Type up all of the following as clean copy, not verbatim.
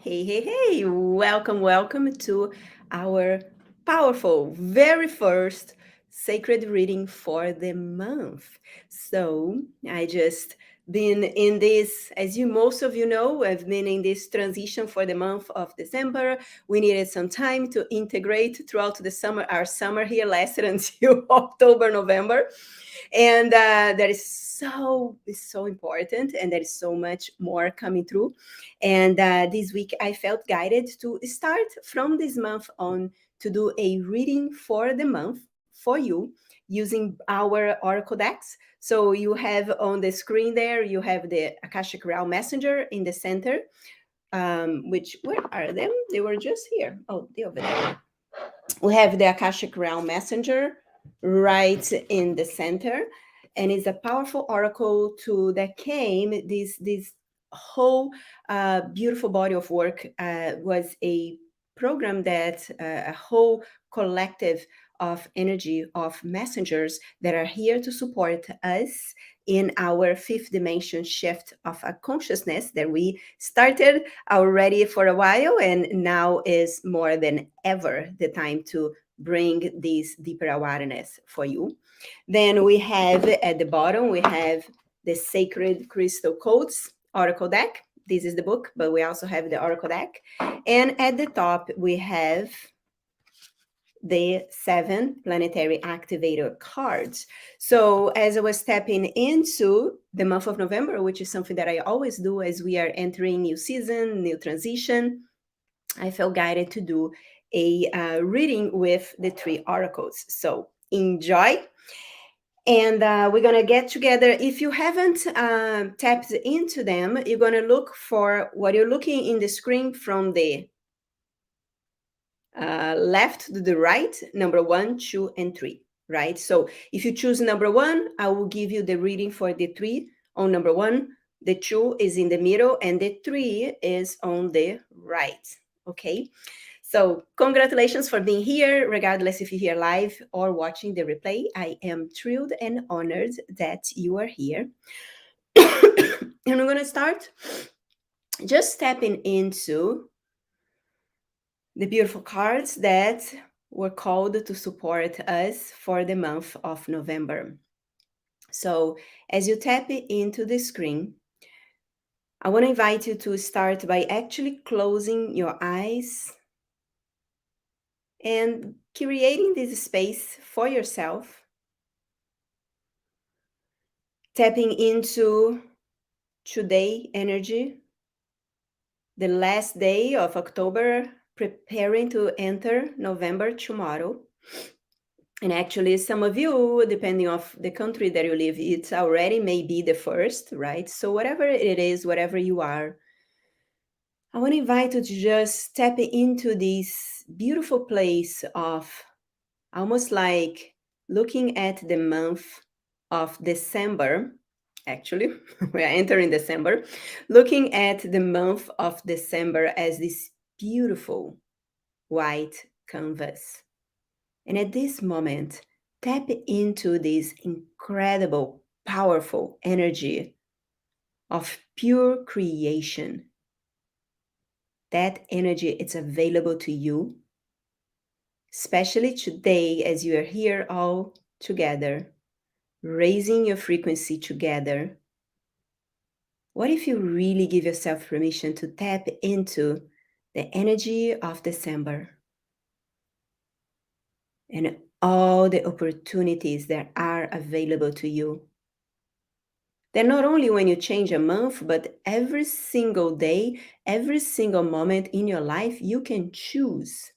Hey, hey, hey, welcome to our powerful, very first sacred reading for the month. So, I just been in this, as you most of you know, I've been in this transition for the month of December. We needed some time to integrate throughout the summer. Our summer here lasted until October, November, and that is so important, and there is so much more coming through. And this week I felt guided to start from this month on to do a reading for the month for you using our oracle decks. So you have on the screen there, you have the Akashic Realm Messenger in the center. Which, where are them? They were just here. Oh, they're over there. We have the Akashic Realm Messenger right in the center, and it's a powerful oracle tool that came. This whole beautiful body of work was a program that a whole collective of energy of messengers that are here to support us in our fifth dimension shift of a consciousness that we started already for a while, and now is more than ever the time to bring this deeper awareness for you. Then we have at the bottom, we have the Sacred Crystal Codes Oracle deck. This is the book, but we also have the Oracle deck. And at the top, we have the 7 planetary activator cards. So as I was stepping into the month of November, which is something that I always do as we are entering new season, new transition, I felt guided to do a reading with the 3 oracles. So enjoy. And we're going to get together. If you haven't tapped into them, you're going to look for what you're looking in the screen from the left to the right, number 1, 2, and 3, right? So if you choose number 1, I will give you the reading for the 3 on number 1. The 2 is in the middle, and the 3 is on the right, okay? So congratulations for being here, regardless if you're here live or watching the replay. I am thrilled and honored that you are here. And I'm going to start just stepping into the beautiful cards that were called to support us for the month of November. So as you tap into the screen, I want to invite you to start by actually closing your eyes and creating this space for yourself, tapping into today energy, the last day of October, preparing to enter November tomorrow. And actually, some of you, depending on the country that you live, it's already maybe the first, right? So whatever it is, whatever you are, I want to invite you to just step into this beautiful place of almost like looking at the month of December. Actually, we are entering December, looking at the month of December as this beautiful white canvas. And at this moment, tap into this incredible, powerful energy of pure creation. That energy, it's available to you, especially today as you are here all together, raising your frequency together. What if you really give yourself permission to tap into the energy of December and all the opportunities that are available to you? That not only when you change a month, but every single day, every single moment in your life, you can choose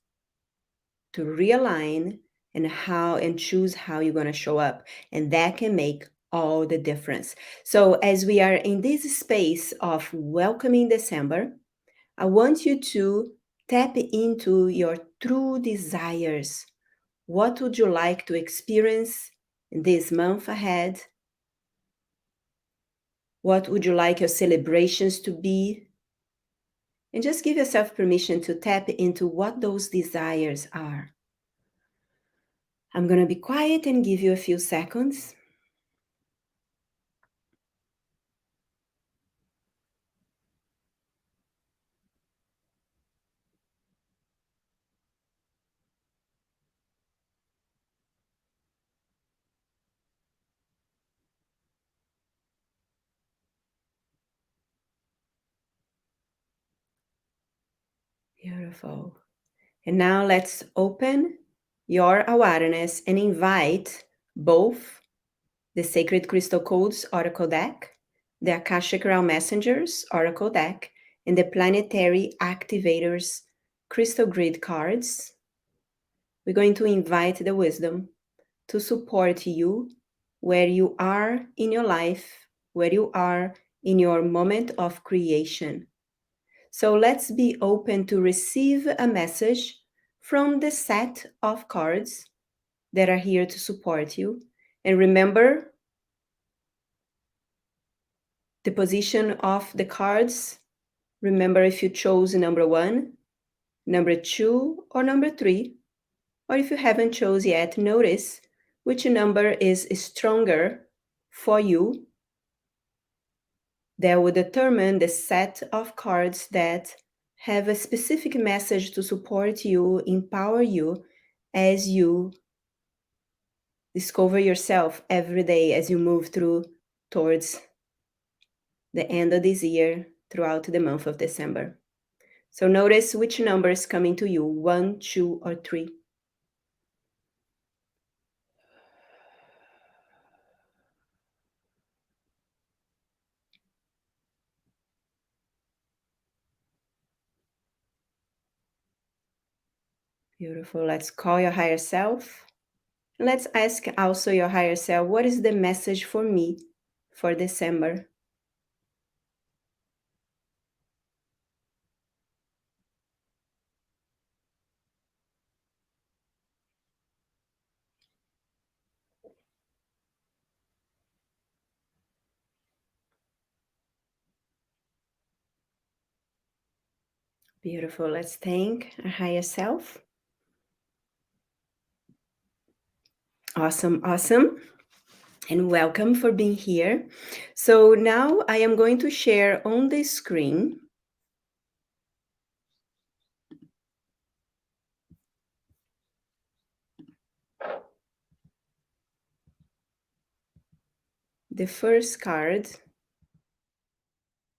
to realign and choose how you're going to show up. And that can make all the difference. So as we are in this space of welcoming December, I want you to tap into your true desires. What would you like to experience in this month ahead? What would you like your celebrations to be? And just give yourself permission to tap into what those desires are. I'm going to be quiet and give you a few seconds. Beautiful. And now let's open your awareness and invite both the Sacred Crystal Codes Oracle deck, the Akashic Realm Messengers Oracle deck, and the planetary activators crystal grid cards. We're going to invite the wisdom to support you where you are in your life, where you are in your moment of creation. So let's be open to receive a message from the set of cards that are here to support you. And remember the position of the cards. Remember if you chose number 1, number 2, or number 3. Or if you haven't chose yet, notice which number is stronger for you. That will determine the set of cards that have a specific message to support you, empower you as you discover yourself every day as you move through towards the end of this year throughout the month of December. So notice which number is coming to you, 1, 2, or 3. Beautiful. Let's call your higher self. Let's ask also your higher self, what is the message for me for December? Beautiful. Let's thank our higher self. Awesome, awesome. And welcome for being here. So now I am going to share on the screen the first card.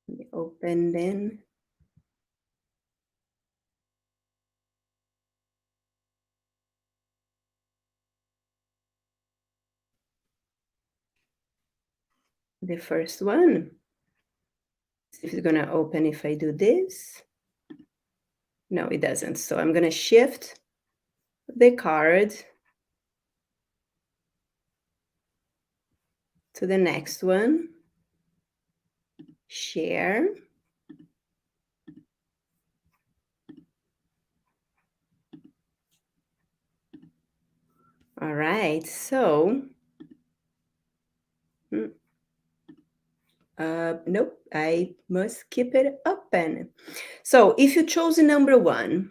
Let me open then. The first one. See if it's going to open if I do this. No, it doesn't. So I'm going to shift the card to the next one. Share. All right. So, nope, I must keep it open. So if you chose number 1,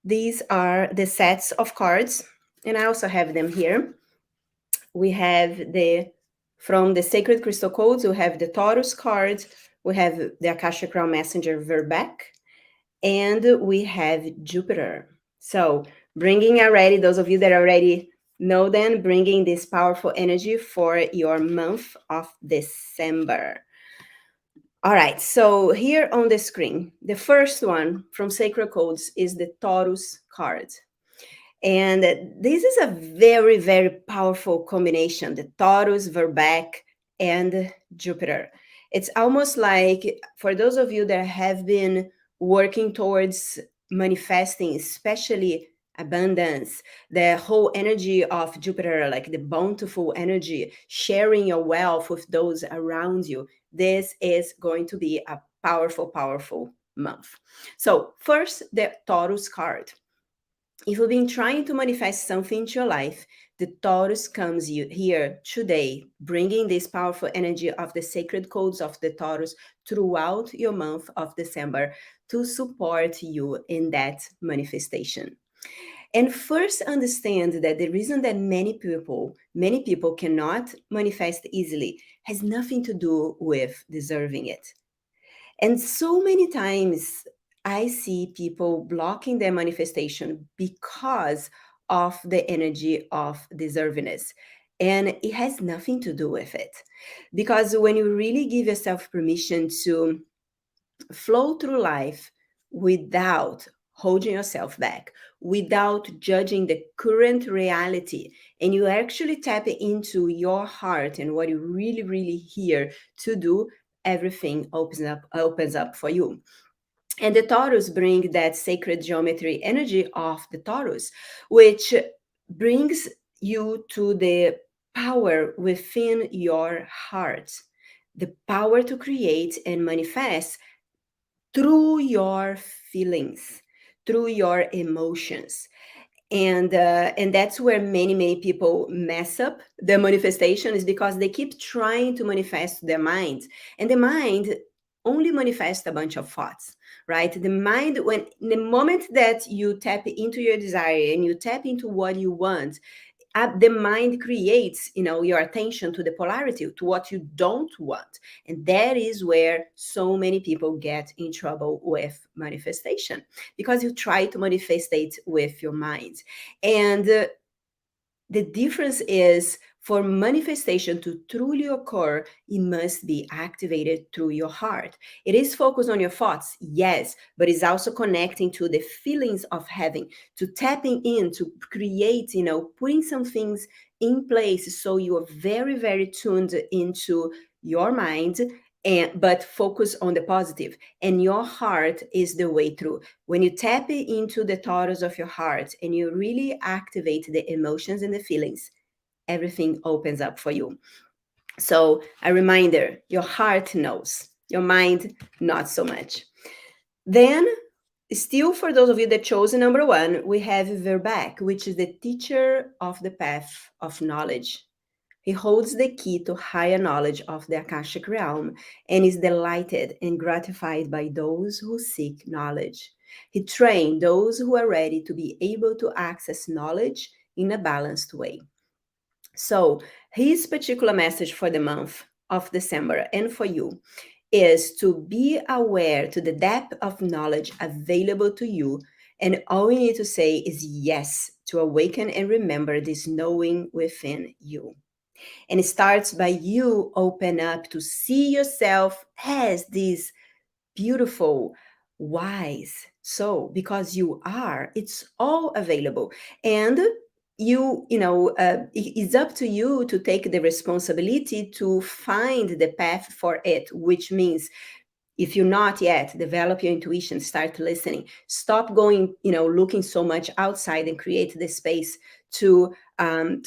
these are the sets of cards, and I also have them here. We have from the Sacred Crystal Codes, we have the Taurus card, we have the Akashic Realm Messenger Verbeck, and we have Jupiter. So bringing already, those of you that already know them, bringing this powerful energy for your month of December. All right, so here on the screen, the first one from Sacred Codes is the Taurus card. And this is a very, very powerful combination, the Taurus, Verbeck, and Jupiter. It's almost like, for those of you that have been working towards manifesting, especially abundance, the whole energy of Jupiter, like the bountiful energy, sharing your wealth with those around you, this is going to be a powerful, powerful month. So first, the Taurus card. If you've been trying to manifest something into your life, the Taurus comes here today, bringing this powerful energy of the sacred codes of the Taurus throughout your month of December to support you in that manifestation. And first understand that the reason that many people cannot manifest easily has nothing to do with deserving it. And so many times I see people blocking their manifestation because of the energy of deservingness. And it has nothing to do with it. Because when you really give yourself permission to flow through life without holding yourself back, without judging the current reality, and you actually tap into your heart and what you really, really here to do, everything opens up for you. And the Taurus bring that sacred geometry energy of the Taurus, which brings you to the power within your heart, the power to create and manifest through your feelings, through your emotions. And that's where many people mess up the manifestation, is because they keep trying to manifest their mind, and the mind only manifests a bunch of thoughts, right? The mind, when the moment that you tap into your desire and you tap into what you want, the mind creates, your attention to the polarity, to what you don't want. And that is where so many people get in trouble with manifestation, because you try to manifest it with your mind. And the difference is, for manifestation to truly occur, it must be activated through your heart. It is focused on your thoughts, yes, but it's also connecting to the feelings of having, to tapping in, to create, putting some things in place, so you are very, very tuned into your mind, but focus on the positive. And your heart is the way through. When you tap into the Taurus of your heart and you really activate the emotions and the feelings, everything opens up for you. So, a reminder, your heart knows, your mind, not so much. Then, still for those of you that chose number one, we have Verback, which is the teacher of the path of knowledge. He holds the key to higher knowledge of the Akashic Realm and is delighted and gratified by those who seek knowledge. He trains those who are ready to be able to access knowledge in a balanced way. So, his particular message for the month of December and for you is to be aware to the depth of knowledge available to you. And all you need to say is yes to awaken and remember this knowing within you. And it starts by you open up to see yourself as this beautiful, wise soul, because you are. It's all available. And it's up to you to take the responsibility to find the path for it, which means, if you're not yet, develop your intuition, start listening, stop going, looking so much outside, and create the space to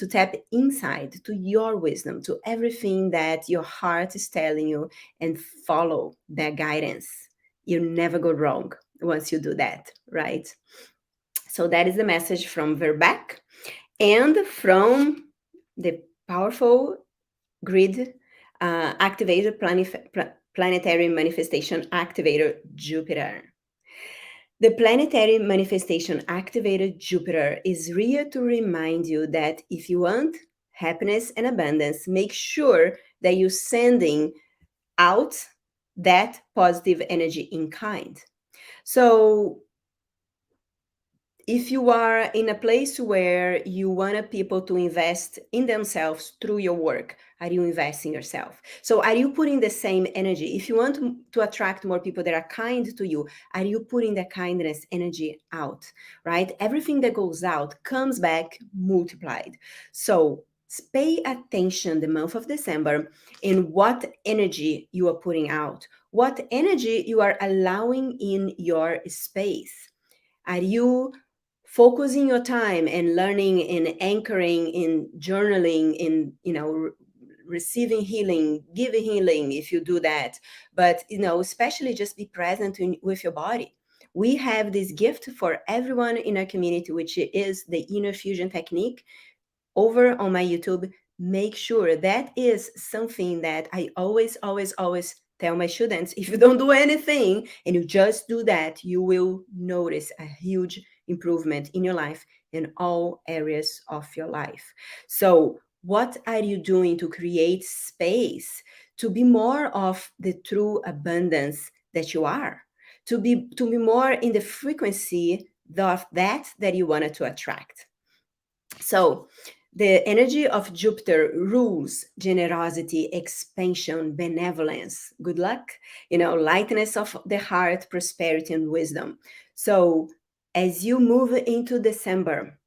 tap inside to your wisdom, to everything that your heart is telling you, and follow that guidance. You never go wrong once you do that, right? So that is the message from Verback, and from the powerful grid activated planetary manifestation activator, Jupiter. The planetary manifestation activator, Jupiter, is here to remind you that if you want happiness and abundance, make sure that you're sending out that positive energy in kind. So, if you are in a place where you want people to invest in themselves through your work, are you investing yourself? So are you putting the same energy? If you want to attract more people that are kind to you, are you putting the kindness energy out, right? Everything that goes out comes back multiplied. So pay attention the month of December in what energy you are putting out, what energy you are allowing in your space. Are you focusing your time and learning and anchoring in journaling, in receiving healing, giving healing if you do that, but especially just be present with your body. We have this gift for everyone in our community, which is the inner fusion technique, over on my YouTube. Make sure that is something that I always tell my students. If you don't do anything and you just do that, you will notice a huge improvement in your life, in all areas of your life. So, what are you doing to create space to be more of the true abundance that you are? To be more in the frequency of that you wanted to attract. So, the energy of Jupiter rules generosity, expansion, benevolence, good luck, lightness of the heart, prosperity, and wisdom. So, As you move into December,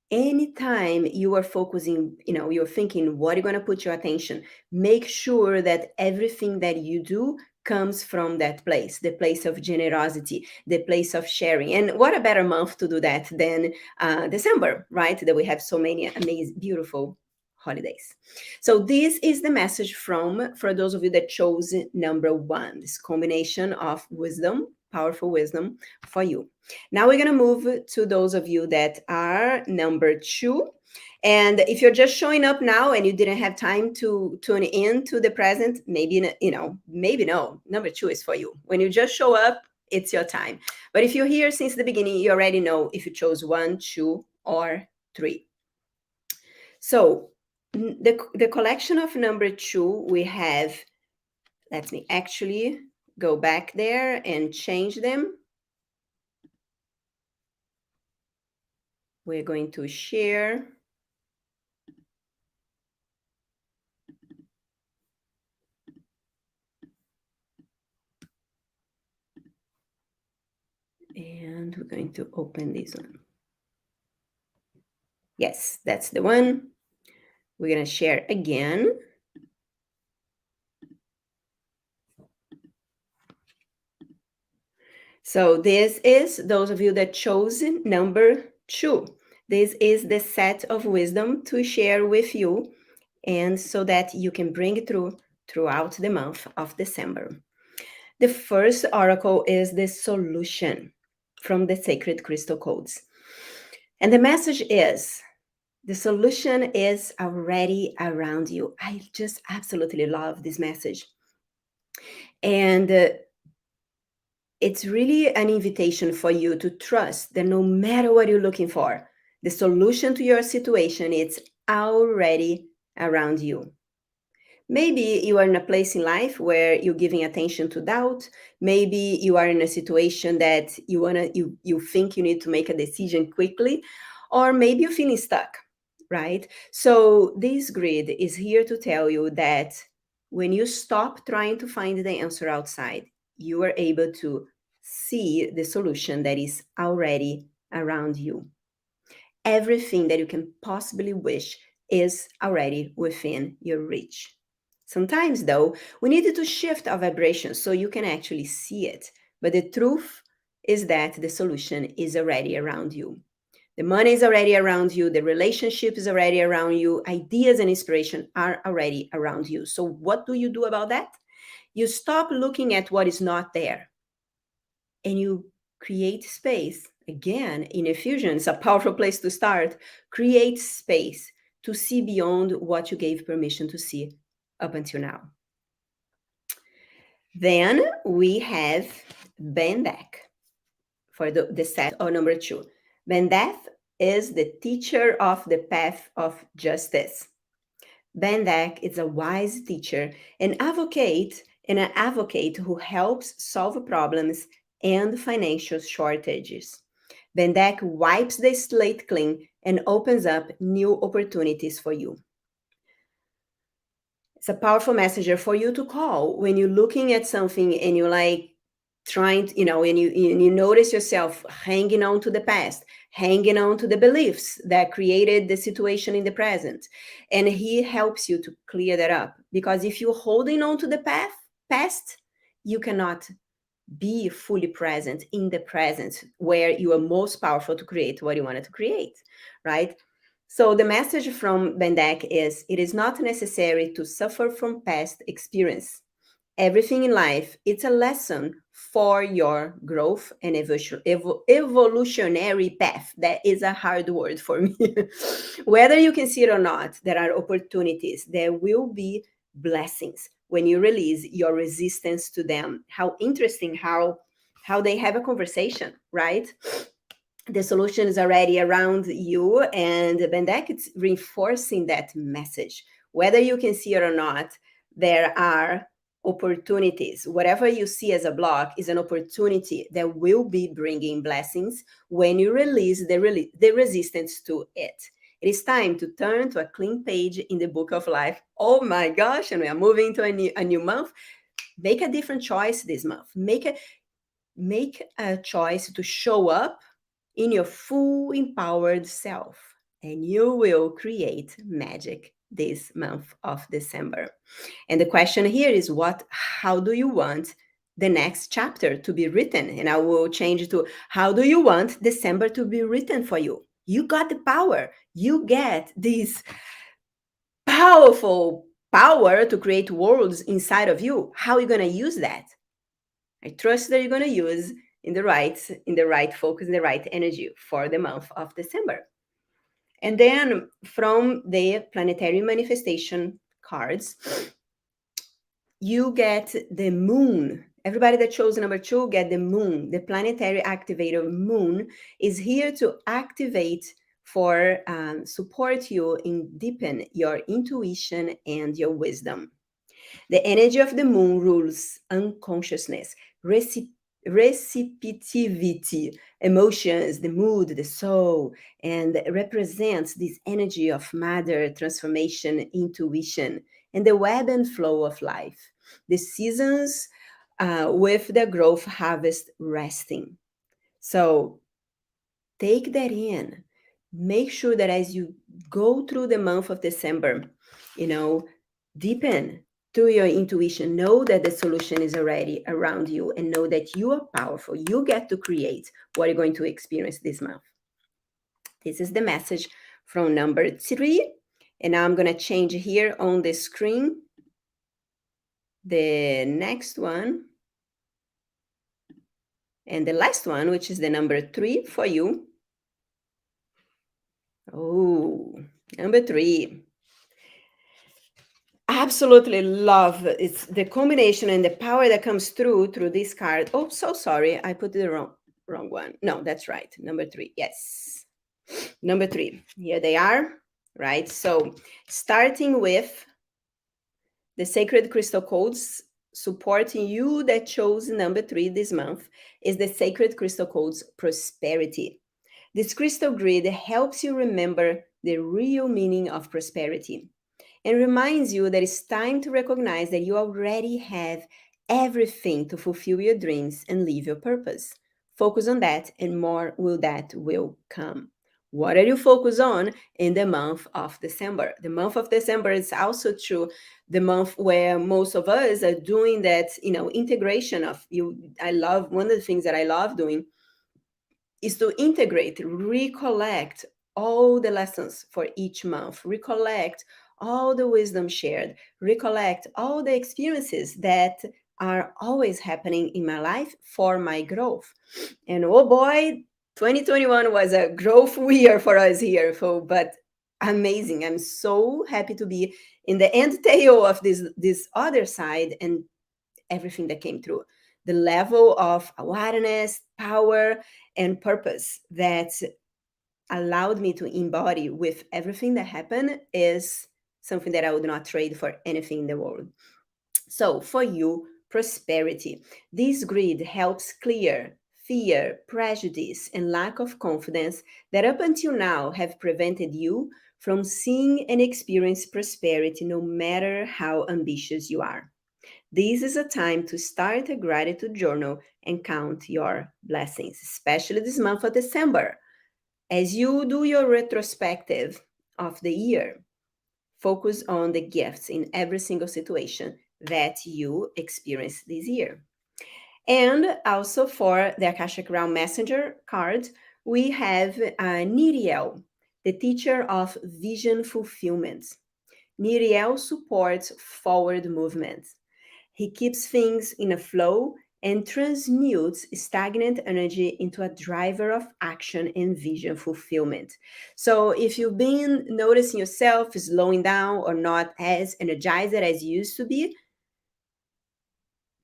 anytime you are focusing, you're thinking what you're going to put your attention, make sure that everything that you do comes from that place, the place of generosity, the place of sharing. And what a better month to do that than December, right? That we have so many amazing, beautiful holidays. So this is the message for those of you that chose number one, this combination of wisdom, powerful wisdom for you. Now we're going to move to those of you that are number two. And if you're just showing up now and you didn't have time to tune in to the present, maybe no, number two is for you. When you just show up, it's your time. But if you're here since the beginning, you already know if you chose one, two, or three. So the collection of number two, we have, let me actually go back there and change them. We're going to share. And we're going to open this one. Yes, that's the one. We're going to share again. So this is those of you that chose number two. This is the set of wisdom to share with you, and so that you can bring it throughout the month of December. The first oracle is the solution from the sacred crystal codes. And the message is, the solution is already around you. I just absolutely love this message. And it's really an invitation for you to trust that no matter what you're looking for, the solution to your situation, it's already around you. Maybe you are in a place in life where you're giving attention to doubt. Maybe you are in a situation that you think you need to make a decision quickly, or maybe you're feeling stuck, right? So this grid is here to tell you that when you stop trying to find the answer outside, you are able to see the solution that is already around you. Everything that you can possibly wish is already within your reach. Sometimes, though, we need to shift our vibration so you can actually see it. But the truth is that the solution is already around you. The money is already around you. The relationship is already around you. Ideas and inspiration are already around you. So what do you do about that? You stop looking at what is not there and you create space. Again, in Effusion, it's a powerful place to start. Create space to see beyond what you gave permission to see up until now. Then we have Bendak for the set of number two. Bendak is the teacher of the path of justice. Bendak is a wise teacher, an advocate who helps solve problems and financial shortages. Bendak wipes the slate clean and opens up new opportunities for you. It's a powerful messenger for you to call when you're looking at something and you're like trying to, and you notice yourself hanging on to the past, hanging on to the beliefs that created the situation in the present. And he helps you to clear that up. Because if you're holding on to the past, you cannot be fully present in the present where you are most powerful to create what you wanted to create, right? So the message from Bendak is, it is not necessary to suffer from past experience. Everything in life, it's a lesson for your growth and evolutionary path. That is a hard word for me. Whether you can see it or not, there are opportunities. There will be blessings when you release your resistance to them. How interesting how they have a conversation, right? The solution is already around you, and Bendak is reinforcing that message. Whether you can see it or not, there are opportunities. Whatever you see as a block is an opportunity that will be bringing blessings when you release the resistance to it. It is time to turn to a clean page in the book of life. Oh my gosh, and we are moving to a new month. Make a different choice this month. Make a choice to show up in your full empowered self, and you will create magic this month of December. And the question here is how do you want the next chapter to be written? And I will change it to how do you want December to be written for you? You got the power. You get this powerful power to create worlds inside of you. How are you going to use that? I trust that you're going to use in the right focus, in the right energy for the month of December. And then from the planetary manifestation cards, you get the moon. Everybody that chose number 2 get the moon. The planetary activator moon is here to activate for support you in deepen your intuition and your wisdom. The energy of the moon rules unconsciousness, receptivity, emotions, the mood, the soul, and represents this energy of matter, transformation, intuition, and the web and flow of life. The seasons with the growth harvest resting. So take that in. Make sure that as you go through the month of December, you know, deepen through your intuition. Know that the solution is already around you and know that you are powerful. You get to create what you're going to experience this month. This is the message from number 3. And now I'm going to change here on the screen the next one and the last one, which is the number 3 for you. Oh, number 3. Absolutely love it's the combination and the power that comes through this card. Oh, so sorry, I put the wrong one. No, that's right. Number 3. Yes. Number 3. Here they are, right? So, starting with the sacred crystal codes supporting you that chose number 3 this month is the sacred crystal codes prosperity. This crystal grid helps you remember the real meaning of prosperity and reminds you that it's time to recognize that you already have everything to fulfill your dreams and live your purpose. Focus on that, and more will come. What are you focused on in the month of December? The month of December is also true, the month where most of us are doing that, integration of you. I love one of the things that I love doing is to integrate, recollect all the lessons for each month, recollect all the wisdom shared, recollect all the experiences that are always happening in my life for my growth. And oh boy, 2021 was a growth year for us here, but amazing. I'm so happy to be in the end tail of this other side and everything that came through. The level of awareness, power, and purpose that allowed me to embody with everything that happened is something that I would not trade for anything in the world. So, for you, prosperity. This grid helps clear fear, prejudice, and lack of confidence that up until now have prevented you from seeing and experience prosperity no matter how ambitious you are. This is a time to start a gratitude journal and count your blessings, especially this month of December. As you do your retrospective of the year, focus on the gifts in every single situation that you experienced this year. And also for the Akashic Realm Messenger card, we have Niriel, the teacher of vision fulfillment. Niriel supports forward movement. He keeps things in a flow and transmutes stagnant energy into a driver of action and vision fulfillment. So, if you've been noticing yourself slowing down or not as energized as you used to be,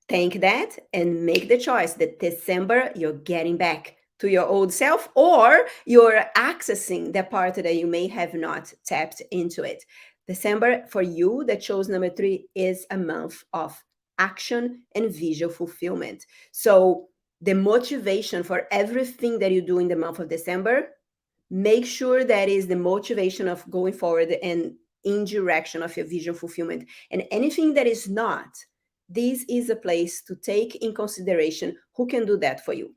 thank that and make the choice that December you're getting back to your old self or you're accessing the part that you may have not tapped into it. December for you that chose number 3 is a month of action and visual fulfillment. So the motivation for everything that you do in the month of December, make sure that is the motivation of going forward and in direction of your vision fulfillment. And anything that is not, this is a place to take in consideration who can do that for you.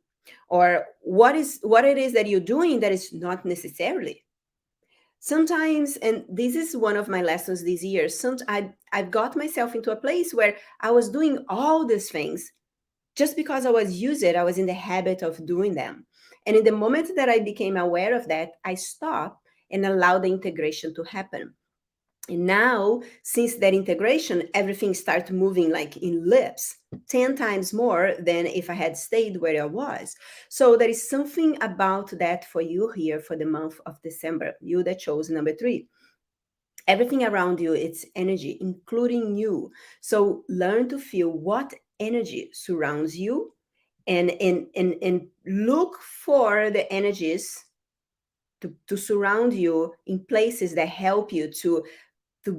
or what it is that you're doing that is not necessarily. Sometimes, and this is one of my lessons this year, I've got myself into a place where I was doing all these things just because I was used it, I was in the habit of doing them. And in the moment that I became aware of that, I stopped and allowed the integration to happen. And now, since that integration, everything started moving like in leaps, 10 times more than if I had stayed where I was. So there is something about that for you here for the month of December, you that chose number 3. Everything around you, it's energy, including you. So learn to feel what energy surrounds you, and look for the energies to surround you in places that help you to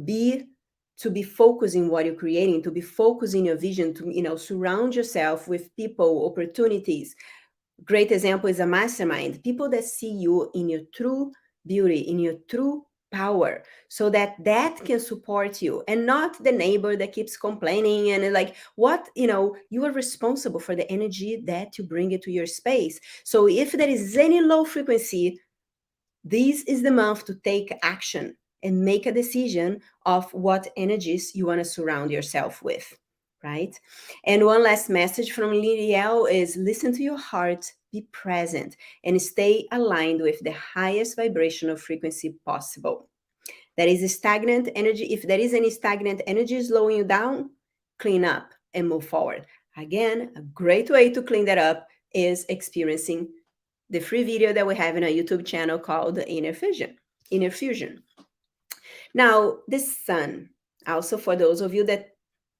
be to be focusing what you're creating, to be focusing your vision, to surround yourself with people, opportunities. Great example is a mastermind, people that see you in your true beauty, in your true power, so that that can support you, and not the neighbor that keeps complaining. And like, what, you are responsible for the energy that you bring into your space. So if there is any low frequency, this is the month to take action and make a decision of what energies you want to surround yourself with, right? And one last message from Niriel is listen to your heart, be present, and stay aligned with the highest vibrational frequency possible. There is a stagnant energy. If there is any stagnant energy slowing you down, clean up and move forward. Again, a great way to clean that up is experiencing the free video that we have in our YouTube channel called Inner Fusion. Inner Fusion. Now, the sun, also for those of you that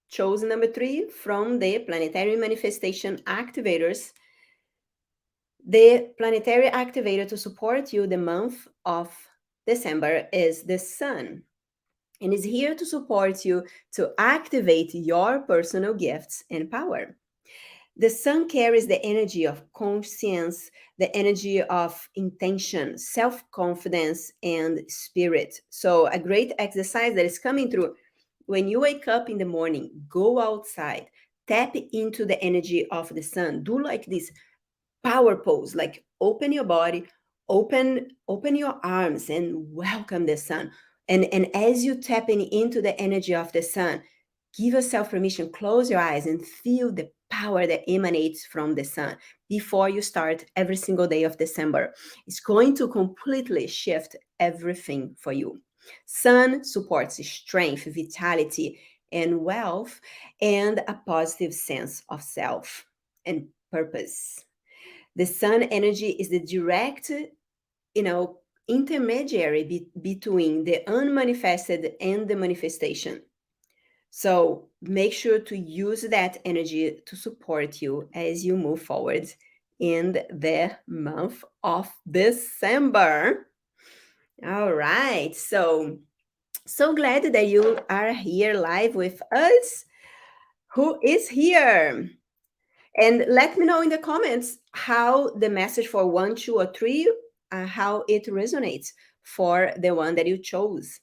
chose number 3 from the planetary manifestation activators, the planetary activator to support you the month of December is the sun, and is here to support you to activate your personal gifts and power. The sun carries the energy of conscience, the energy of intention, self confidence, and spirit. So, a great exercise that is coming through when you wake up in the morning, go outside, tap into the energy of the sun. Do like this power pose, like open your body, open your arms and welcome the sun. And as you tapping into the energy of the sun, give yourself permission, close your eyes and feel the power that emanates from the sun before you start every single day of December. It's going to completely shift everything for you. Sun supports strength, vitality, and wealth, and a positive sense of self and purpose. The sun energy is the direct, intermediary between the unmanifested and the manifestation. So make sure to use that energy to support you as you move forward in the month of December. All right. So glad that you are here live with us. Who is here? And let me know in the comments how the message for 1, 2, or 3, how it resonates for the one that you chose.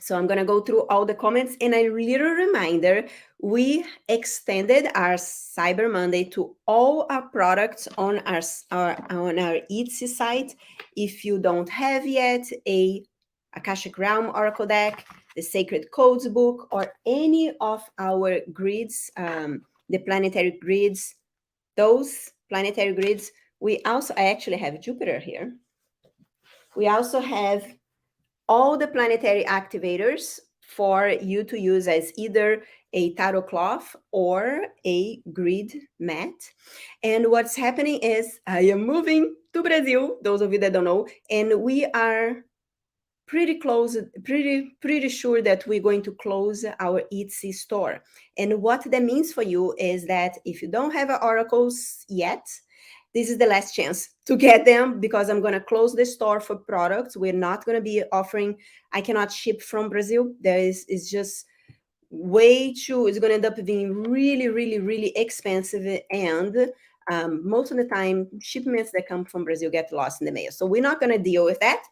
So I'm going to go through all the comments, and a little reminder, we extended our Cyber Monday to all our products on our Etsy site. If you don't have yet a Akashic Realm Oracle deck, the Sacred Codes book, or any of our grids, the planetary grids, those planetary grids, I actually have Jupiter here. We also have all the planetary activators for you to use as either a tarot cloth or a grid mat. And what's happening is I am moving to Brazil, those of you that don't know, and we are pretty close, pretty sure that we're going to close our Etsy store. And what that means for you is that if you don't have oracles yet, this is the last chance to get them, because I'm going to close the store for products. We're not going to be offering, I cannot ship from Brazil. It's just way too, it's going to end up being really, really, really expensive. And most of the time, shipments that come from Brazil get lost in the mail. So we're not going to deal with that.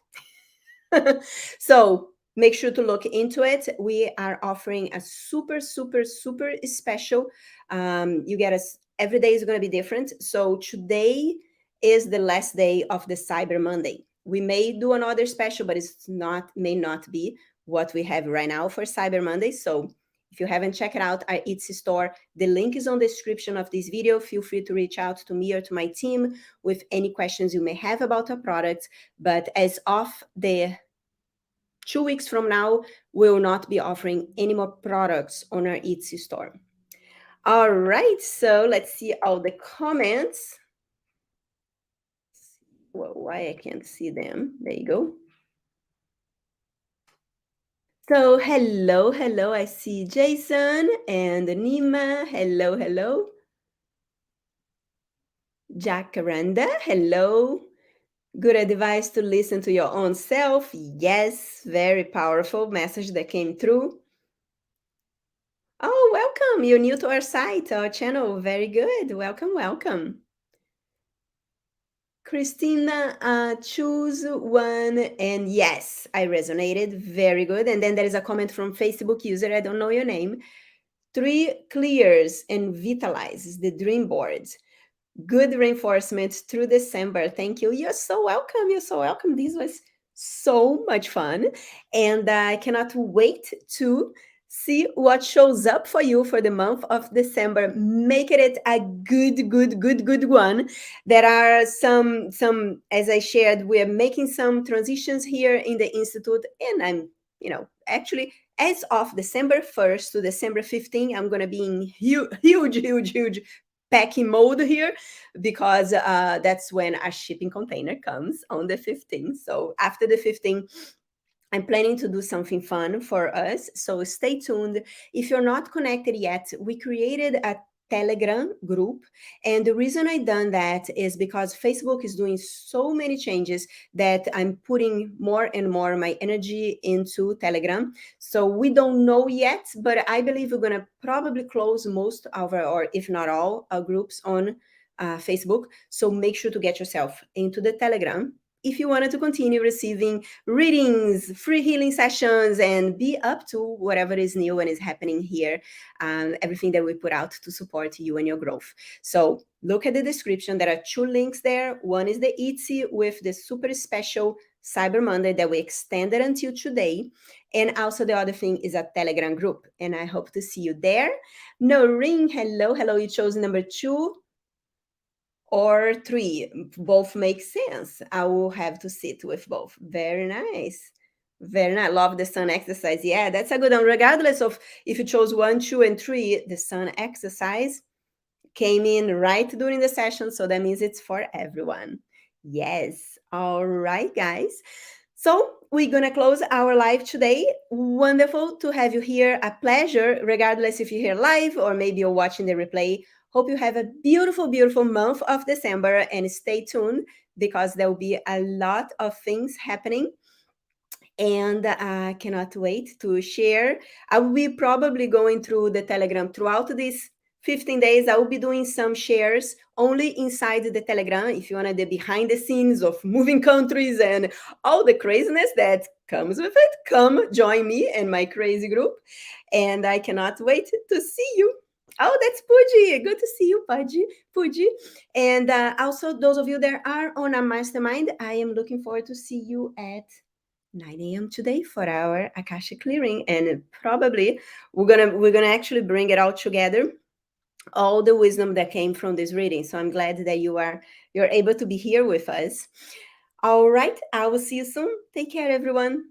So make sure to look into it. We are offering a super, super, super special. You get every day is going to be different. So today is the last day of the Cyber Monday. We may do another special, but it's not, may not be what we have right now for Cyber Monday. So if you haven't checked out our Etsy store, the link is on the description of this video. Feel free to reach out to me or to my team with any questions you may have about our products. But as of the 2 weeks from now, we will not be offering any more products on our Etsy store. All right, so let's see all the comments. Well, why I can't see them? There you go. So hello, I see Jason and Nima. Hello. Jacaranda, hello. Good advice to listen to your own self. Yes, very powerful message that came through. Oh, welcome. You're new to our site, our channel. Very good. Welcome. Christina, choose one. And yes, I resonated. Very good. And then there is a comment from Facebook user. I don't know your name. 3 clears and vitalizes the dream boards. Good reinforcement through December. Thank you. You're so welcome. This was so much fun. And I cannot wait to see what shows up for you for the month of December. Make it a good one. There are some, as I shared, we're making some transitions here in the Institute, and I'm, actually, as of December 1st to December 15th, I'm going to be in huge packing mode here, because that's when our shipping container comes on the 15th. So after the 15th, I'm planning to do something fun for us. So stay tuned. If you're not connected yet, we created a Telegram group. And the reason I done that is because Facebook is doing so many changes that I'm putting more and more my energy into Telegram. So we don't know yet, but I believe we're going to probably close most of our, or if not all, our groups on Facebook. So make sure to get yourself into the Telegram if you wanted to continue receiving readings, free healing sessions, and be up to whatever is new and is happening here, everything that we put out to support you and your growth. So look at the description. There are 2 links there. One is the Etsy with the super special Cyber Monday that we extended until today. And also the other thing is a Telegram group. And I hope to see you there. Noreen, hello. You chose number 2 or 3. Both make sense. I will have to sit with both. Very nice. Love the sun exercise. Yeah, that's a good one. Regardless of if you chose 1, 2, and 3, the sun exercise came in right during the session. So that means it's for everyone. Yes. All right, guys. So we're going to close our live today. Wonderful to have you here. A pleasure, regardless if you're here live or maybe you're watching the replay. Hope you have a beautiful month of December, and stay tuned because there will be a lot of things happening. And I cannot wait to share. I will be probably going through the Telegram throughout these 15 days. I will be doing some shares only inside the Telegram. If you want the behind the scenes of moving countries and all the craziness that comes with it, come join me and my crazy group. And I cannot wait to see you. Oh, that's Pooji. Good to see you, Pooji. And also, those of you that are on a mastermind, I am looking forward to see you at 9 a.m. today for our Akashic clearing, and probably we're gonna actually bring it all together, all the wisdom that came from this reading. So I'm glad that you're able to be here with us. All right, I will see you soon. Take care, everyone.